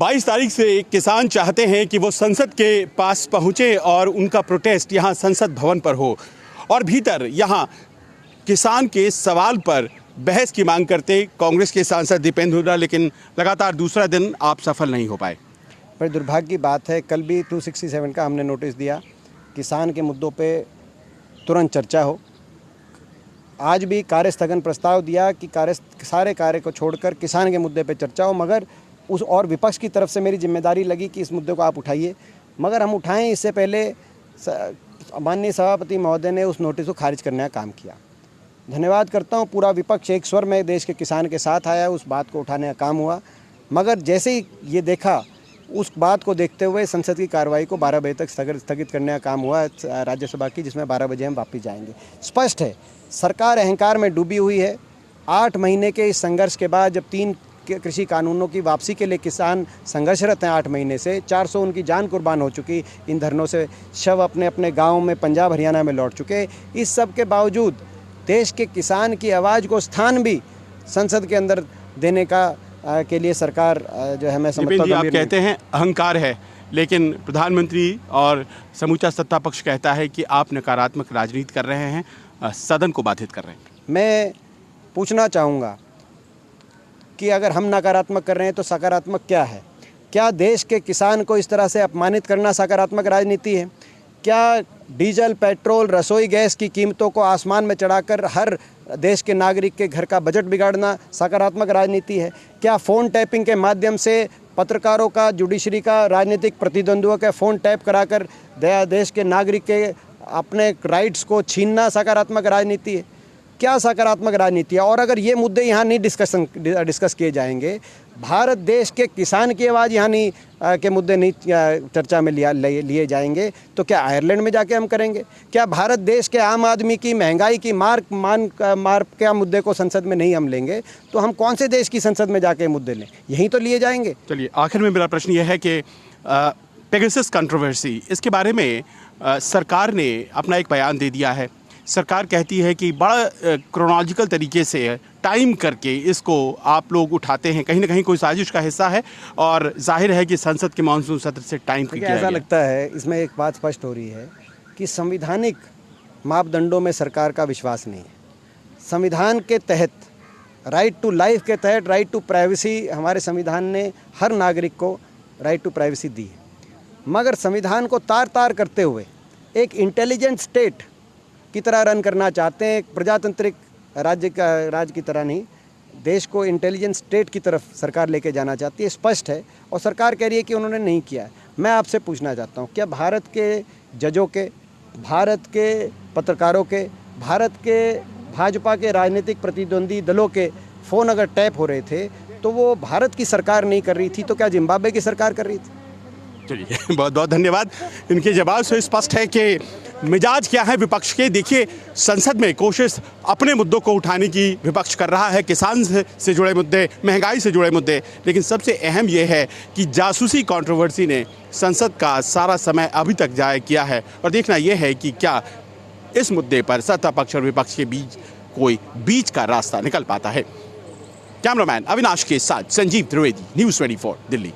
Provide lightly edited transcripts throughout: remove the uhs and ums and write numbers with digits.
22 तारीख से किसान चाहते हैं कि वो संसद के पास पहुंचे और उनका प्रोटेस्ट यहां संसद भवन पर हो और भीतर यहां किसान के सवाल पर बहस की मांग करते कांग्रेस के सांसद दीपेंद्र हुड्डा, लेकिन लगातार दूसरा दिन आप सफल नहीं हो पाए। पर दुर्भाग्य की बात है, कल भी 267 का हमने नोटिस दिया, किसान के मुद्दों पे तुरंत चर्चा हो। आज भी कार्य स्थगन प्रस्ताव दिया कि सारे कार्य को छोड़कर किसान के मुद्दे पे चर्चा हो, मगर उस और विपक्ष की तरफ से मेरी जिम्मेदारी लगी कि इस मुद्दे को आप उठाइए, मगर हम उठाएं इससे पहले माननीय सभापति महोदय ने उस नोटिस को खारिज करने का काम किया। धन्यवाद करता हूं, पूरा विपक्ष एक स्वर में देश के किसान के साथ आया, उस बात को उठाने का काम हुआ। मगर जैसे ही ये देखा, उस बात को देखते हुए संसद की कार्रवाई को 12 बजे तक स्थगित करने का काम हुआ राज्यसभा की, जिसमें 12 बजे हम वापस जाएंगे। स्पष्ट है, सरकार अहंकार में डूबी हुई है। 8 महीने के इस संघर्ष के बाद, जब 3 कृषि कानूनों की वापसी के लिए किसान संघर्षरत हैं 8 महीने से, 400 उनकी जान कुर्बान हो चुकी, इन धरनों से शव अपने अपने गाँव में पंजाब हरियाणा में लौट चुके। इस सब के बावजूद देश के किसान की आवाज़ को स्थान भी संसद के अंदर देने के लिए सरकार जो है, मैं समझता हूं, आप कहते हैं अहंकार है, लेकिन प्रधानमंत्री और समूचा सत्ता पक्ष कहता है कि आप नकारात्मक राजनीति कर रहे हैं, सदन को बाधित कर रहे हैं। मैं पूछना चाहूँगा कि अगर हम नकारात्मक कर रहे हैं तो सकारात्मक क्या है? क्या देश के किसान को इस तरह से अपमानित करना सकारात्मक राजनीति है? क्या डीजल, पेट्रोल, रसोई गैस की कीमतों को आसमान में चढ़ाकर हर देश के नागरिक के घर का बजट बिगाड़ना सकारात्मक राजनीति है? क्या फ़ोन टैपिंग के माध्यम से पत्रकारों का, जुडिशरी का, राजनीतिक प्रतिद्वंद्वियों का फ़ोन टैप कराकर देश के नागरिक के अपने राइट्स को छीनना सकारात्मक राजनीति है? क्या सकारात्मक राजनीति है? और अगर ये मुद्दे यहाँ नहीं डिस्कस किए जाएंगे, भारत देश के किसान की आवाज़ यहाँ नहीं के मुद्दे नहीं चर्चा में लिए जाएंगे, तो क्या आयरलैंड में जाके हम करेंगे? क्या भारत देश के आम आदमी की महंगाई की मार के मुद्दे को संसद में नहीं हम लेंगे, तो हम कौन से देश की संसद में जाके मुद्दे लें? यहीं तो लिए जाएंगे। चलिए, आखिर में मेरा प्रश्न यह है कि पेगासस कंट्रोवर्सी, इसके बारे में सरकार ने अपना एक बयान दे दिया है। सरकार कहती है कि बड़ा क्रोनोलॉजिकल तरीके से टाइम करके इसको आप लोग उठाते हैं, कहीं ना कहीं कोई साजिश का हिस्सा है, और जाहिर है कि संसद के मानसून सत्र से टाइम किया गया। ऐसा लगता है, इसमें एक बात स्पष्ट हो रही है कि संवैधानिक मापदंडों में सरकार का विश्वास नहीं है। संविधान के तहत, राइट टू लाइफ के तहत, राइट टू प्राइवेसी, हमारे संविधान ने हर नागरिक को राइट टू प्राइवेसी दी है, मगर संविधान को तार तार करते हुए एक इंटेलिजेंट स्टेट की तरह रन करना चाहते हैं। एक प्रजातांत्रिक राज्य की तरह नहीं, देश को इंटेलिजेंट स्टेट की तरफ सरकार लेके जाना चाहती है, स्पष्ट है। और सरकार कह रही है कि उन्होंने नहीं किया है। मैं आपसे पूछना चाहता हूँ, क्या भारत के जजों के, भारत के पत्रकारों के, भारत के भाजपा के राजनीतिक प्रतिद्वंदी दलों के फ़ोन अगर टैप हो रहे थे, तो वो भारत की सरकार नहीं कर रही थी, तो क्या जिम्बाब्वे की सरकार कर रही थी? चलिए, बहुत बहुत धन्यवाद। इनके जवाब से स्पष्ट है कि मिजाज क्या है विपक्ष के। देखिए, संसद में कोशिश अपने मुद्दों को उठाने की विपक्ष कर रहा है, किसान से जुड़े मुद्दे, महंगाई से जुड़े मुद्दे, लेकिन सबसे अहम यह है कि जासूसी कंट्रोवर्सी ने संसद का सारा समय अभी तक जाया किया है, और देखना यह है कि क्या इस मुद्दे पर सत्ता पक्ष और विपक्ष के बीच कोई बीच का रास्ता निकल पाता है। कैमरामैन अविनाश के साथ संजीव त्रिवेदी, न्यूज़ 24, दिल्ली।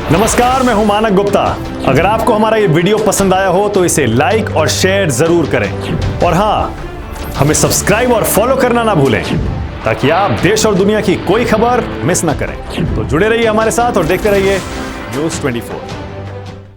नमस्कार, मैं हूं मानक गुप्ता। अगर आपको हमारा ये वीडियो पसंद आया हो तो इसे लाइक और शेयर जरूर करें, और हां, हमें सब्सक्राइब और फॉलो करना ना भूलें, ताकि आप देश और दुनिया की कोई खबर मिस ना करें। तो जुड़े रहिए हमारे साथ और देखते रहिए न्यूज़ 24।